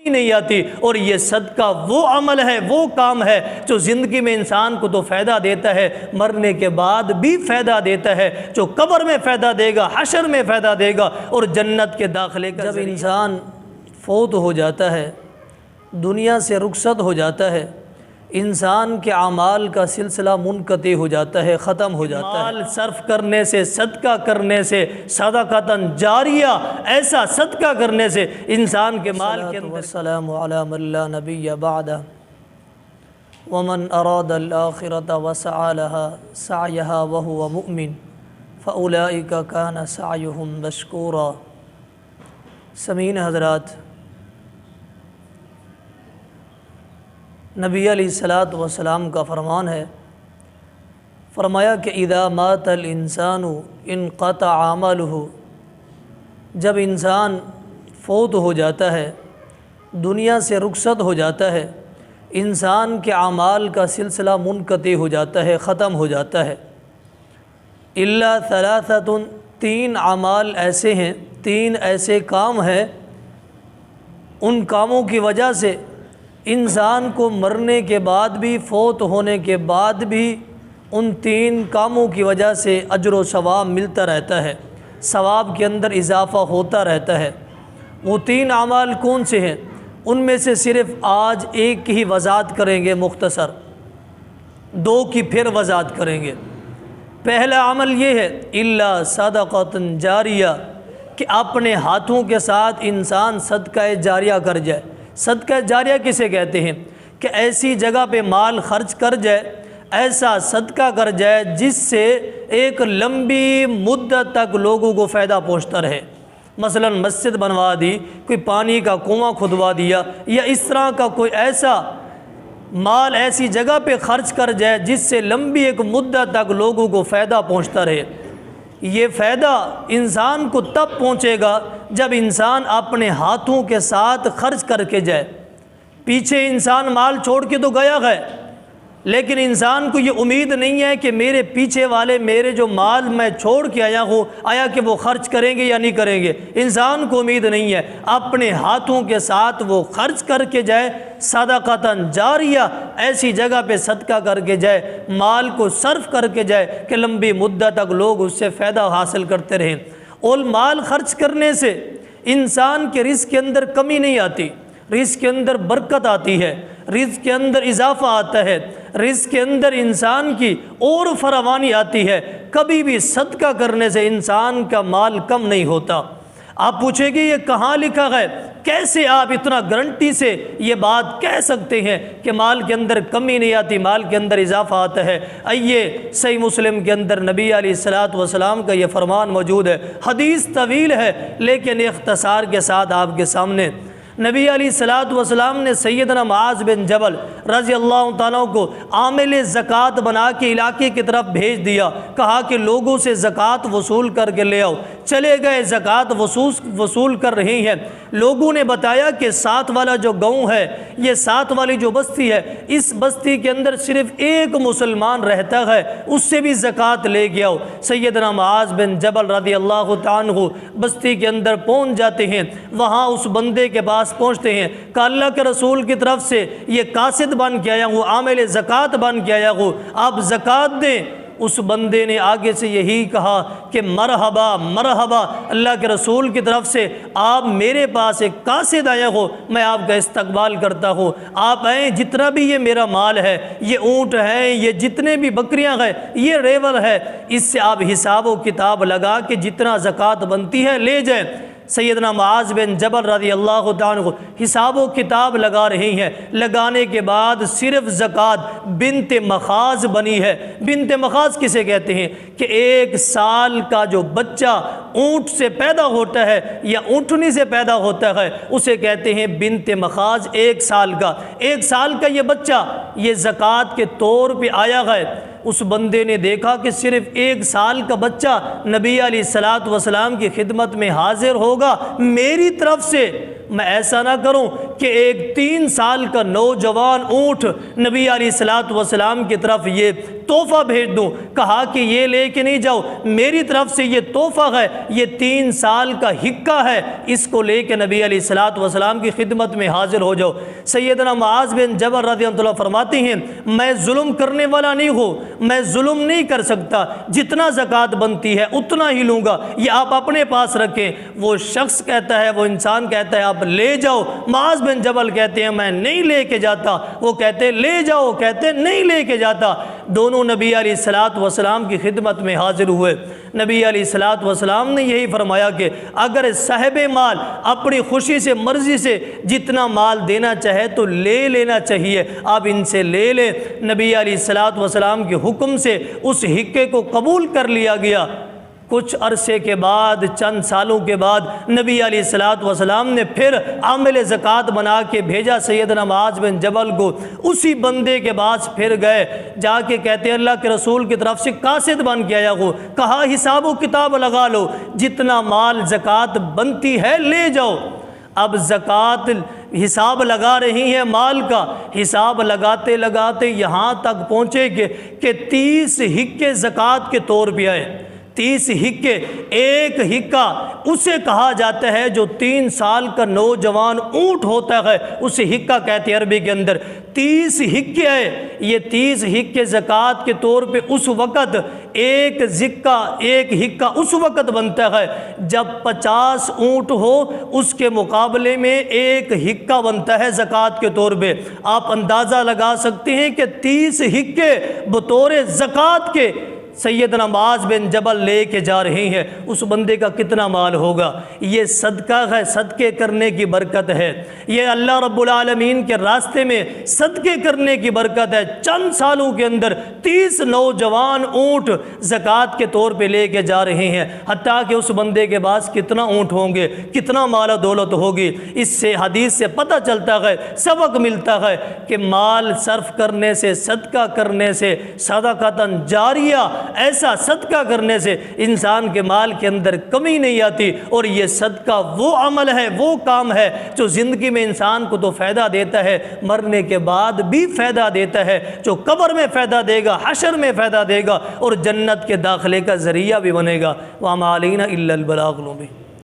نہیں آتی۔ اور یہ صدقہ وہ عمل ہے، وہ کام ہے جو زندگی میں انسان کو تو فائدہ دیتا ہے، مرنے کے بعد بھی فائدہ دیتا ہے، جو قبر میں فائدہ دے گا، حشر میں فائدہ دے گا اور جنت کے داخلے کا۔ جب انسان فوت ہو جاتا ہے، دنیا سے رخصت ہو جاتا ہے، انسان کے اعمال کا سلسلہ منقطع ہو جاتا ہے، ختم ہو جاتا ہے۔ مال صرف کرنے سے، صدقہ کرنے سے، صدقۃ جاریہ، ایسا صدقہ کرنے سے انسان کے مال کے اندر۔ والسلام علی من لا نبی بعدہ ومن اراد الآخرۃ وسعى لها سعیها وهو مؤمن فأولئک کان سعیهم مشکورا۔ سامعین حضرات، نبی علیہ الصلوۃ والسلام کا فرمان ہے، فرمایا کہ اذا مات الانسان انقطع عملہ، جب انسان فوت ہو جاتا ہے، دنیا سے رخصت ہو جاتا ہے، انسان کے اعمال کا سلسلہ منقطع ہو جاتا ہے، ختم ہو جاتا ہے۔ الا ثلاثۃ، تین اعمال ایسے ہیں، تین ایسے کام ہیں، ان کاموں کی وجہ سے انسان کو مرنے کے بعد بھی، فوت ہونے کے بعد بھی ان تین کاموں کی وجہ سے اجر و ثواب ملتا رہتا ہے، ثواب کے اندر اضافہ ہوتا رہتا ہے۔ وہ تین اعمال کون سے ہیں؟ ان میں سے صرف آج ایک کی ہی وضاحت کریں گے، مختصر، دو کی پھر وضاحت کریں گے۔ پہلا عمل یہ ہے الا صدقۃ جاریہ، کہ اپنے ہاتھوں کے ساتھ انسان صدقہ جاریہ کر جائے۔ صدقہ جاریہ کسے کہتے ہیں؟ کہ ایسی جگہ پہ مال خرچ کر جائے، ایسا صدقہ کر جائے جس سے ایک لمبی مدت تک لوگوں کو فائدہ پہنچتا رہے۔ مثلا مسجد بنوا دی، کوئی پانی کا کنواں کھدوا دیا، یا اس طرح کا کوئی ایسا مال ایسی جگہ پہ خرچ کر جائے جس سے لمبی ایک مدت تک لوگوں کو فائدہ پہنچتا رہے۔ یہ فائدہ انسان کو تب پہنچے گا جب انسان اپنے ہاتھوں کے ساتھ خرچ کر کے جائے۔ پیچھے انسان مال چھوڑ کے تو گیا ہے، لیکن انسان کو یہ امید نہیں ہے کہ میرے پیچھے والے میرے جو مال میں چھوڑ کے آیا ہوں، آیا کہ وہ خرچ کریں گے یا نہیں کریں گے۔ انسان کو امید نہیں ہے، اپنے ہاتھوں کے ساتھ وہ خرچ کر کے جائے، صدقۃ جاریہ، ایسی جگہ پہ صدقہ کر کے جائے، مال کو صرف کر کے جائے کہ لمبی مدت تک لوگ اس سے فائدہ حاصل کرتے رہیں۔ اور مال خرچ کرنے سے انسان کے رزق کے اندر کمی نہیں آتی، رزق کے اندر برکت آتی ہے، رزق کے اندر اضافہ آتا ہے، رزق کے اندر انسان کی اور فراوانی آتی ہے۔ کبھی بھی صدقہ کرنے سے انسان کا مال کم نہیں ہوتا۔ آپ پوچھیں گے یہ کہاں لکھا ہے؟ کیسے آپ اتنا گارنٹی سے یہ بات کہہ سکتے ہیں کہ مال کے اندر کمی نہیں آتی، مال کے اندر اضافہ آتا ہے؟ آئیے صحیح مسلم کے اندر نبی علیہ الصلوۃ والسلام کا یہ فرمان موجود ہے۔ حدیث طویل ہے لیکن اختصار کے ساتھ آپ کے سامنے۔ نبی علیہ الصلوۃ والسلام نے سیدنا معاذ بن جبل رضی اللہ تعالیٰ کو عامل زکوٰۃ بنا کے علاقے کی طرف بھیج دیا، کہا کہ لوگوں سے زکوٰۃ وصول کر کے لے آؤ۔ چلے گئے، زکوٰۃ وصول کر رہی ہیں۔ لوگوں نے بتایا کہ ساتھ والا جو گاؤں ہے، یہ ساتھ والی جو بستی ہے، اس بستی کے اندر صرف ایک مسلمان رہتا ہے، اس سے بھی زکوٰۃ لے کے آؤ۔ سیدنا معاذ بن جبل رضی اللہ تعالیٰ عنہ بستی کے اندر پہنچ جاتے ہیں، وہاں اس بندے کے پاس پہنچتے ہیں کہ اللہ کے رسول کی طرف سے یہ قاصد بن کے آیا ہوں، عامل زکوٰۃ بن کے آیا ہوں، آپ زکوٰۃ دیں۔ اس بندے نے آگے سے یہی کہا کہ مرحبا مرحبا، اللہ کے رسول کی طرف سے آپ میرے پاس ایک قاصد آیا ہو، میں آپ کا استقبال کرتا ہوں، آپ آئیں، جتنا بھی یہ میرا مال ہے، یہ اونٹ ہے، یہ جتنے بھی بکریاں ہیں، یہ ریول ہے، اس سے آپ حساب و کتاب لگا کے جتنا زکوٰۃ بنتی ہے لے جائیں۔ سیدنا معاذ بن جبل رضی اللہ تعالیٰ عنہ حساب و کتاب لگا رہی ہیں۔ لگانے کے بعد صرف زکوٰۃ بنت مخاض بنی ہے۔ بنت مخاض کسے کہتے ہیں؟ کہ 1 سال کا جو بچہ اونٹ سے پیدا ہوتا ہے یا اونٹنی سے پیدا ہوتا ہے، اسے کہتے ہیں بنت مخاض۔ 1 سال کا، 1 سال کا یہ بچہ یہ زکوٰۃ کے طور پہ آیا ہے۔ اس بندے نے دیکھا کہ صرف 1 سال کا بچہ نبی علیہ الصلوۃ والسلام کی خدمت میں حاضر ہوگا، میری طرف سے میں ایسا نہ کروں کہ ایک 3 سال کا نوجوان اونٹ نبی علیہ الصلوۃ والسلام کی طرف یہ تحفہ بھیج دوں۔ کہا کہ یہ لے کے نہیں جاؤ، میری طرف سے یہ تحفہ ہے، یہ 3 سال کا حقہ ہے، اس کو لے کے نبی علیہ الصلوۃ والسلام کی خدمت میں حاضر ہو جاؤ۔ سیدنا معاذ بن جبل رضی اللہ عنہ فرماتے ہیں میں ظلم کرنے والا نہیں ہوں، میں ظلم نہیں کر سکتا، جتنا زکوٰۃ بنتی ہے اتنا ہی لوں گا، یہ آپ اپنے پاس رکھیں۔ وہ شخص کہتا ہے، وہ انسان کہتا ہے آپ لے جاؤ، معاذ بن جبل کہتے ہیں میں نہیں لے کے جاتا، وہ کہتے لے جاؤ، کہتے نہیں لے کے جاتا۔ دونوں نبی علیہ الصلوۃ والسلام کی خدمت میں حاضر ہوئے۔ نبی علیہ الصلوۃ والسلام نے یہی فرمایا کہ اگر صاحب مال اپنی خوشی سے مرضی سے جتنا مال دینا چاہے تو لے لینا چاہیے، آپ ان سے لے لیں۔ نبی علیہ الصلوۃ والسلام کے حکم سے اس حقے کو قبول کر لیا گیا۔ کچھ عرصے کے بعد، چند سالوں کے بعد نبی علیہ الصلوۃ والسلام نے پھر عامل زکوٰۃ بنا کے بھیجا سیدنا معاذ بن جبل کو۔ اسی بندے کے پاس پھر گئے، جا کے کہتے ہیں اللہ کے رسول کی طرف سے قاصد بن کے آیا ہو، کہا حساب و کتاب لگا لو، جتنا مال زکوٰۃ بنتی ہے لے جاؤ۔ اب زکوٰۃ حساب لگا رہی ہے، مال کا حساب لگاتے لگاتے یہاں تک پہنچے کہ 30 حقے زکوٰۃ کے طور پہ آئے۔ 30 حقے، ایک حقہ اسے کہا جاتا ہے جو 3 سال کا نوجوان اونٹ ہوتا ہے، اسے حقہ کہتے ہیں عربی کے اندر۔ 30 حقے آئے، یہ 30 حقے زکوٰۃ کے طور پہ اس وقت ایک حقہ اس وقت بنتا ہے جب 50 اونٹ ہو، اس کے مقابلے میں ایک حقہ بنتا ہے زکوٰۃ کے طور پہ۔ آپ اندازہ لگا سکتے ہیں کہ 30 حقے بطور زکوٰۃ کے سیدنا معاذ بن جبل لے کے جا رہے ہیں، اس بندے کا کتنا مال ہوگا؟ یہ صدقہ ہے، صدقے کرنے کی برکت ہے، یہ اللہ رب العالمین کے راستے میں صدقے کرنے کی برکت ہے۔ چند سالوں کے اندر 30 نوجوان اونٹ زکوٰۃ کے طور پہ لے کے جا رہے ہیں، حتیٰ کہ اس بندے کے پاس کتنا اونٹ ہوں گے، کتنا مال و دولت ہوگی۔ اس سے حدیث سے پتہ چلتا ہے، سبق ملتا ہے کہ مال صرف کرنے سے، صدقہ کرنے سے، صدقۃ جاریہ، ایسا صدقہ کرنے سے انسان کے مال کے اندر کمی نہیں آتی، اور یہ صدقہ وہ عمل ہے، وہ کام ہے جو زندگی میں انسان کو تو فائدہ دیتا ہے، مرنے کے بعد بھی فائدہ دیتا ہے، جو قبر میں فائدہ دے گا، حشر میں فائدہ دے گا، اور جنت کے داخلے کا ذریعہ بھی بنے گا۔ وَمَا عَلَيْنَا إِلَّا الْبَلَاغُ الْمُبِينُ۔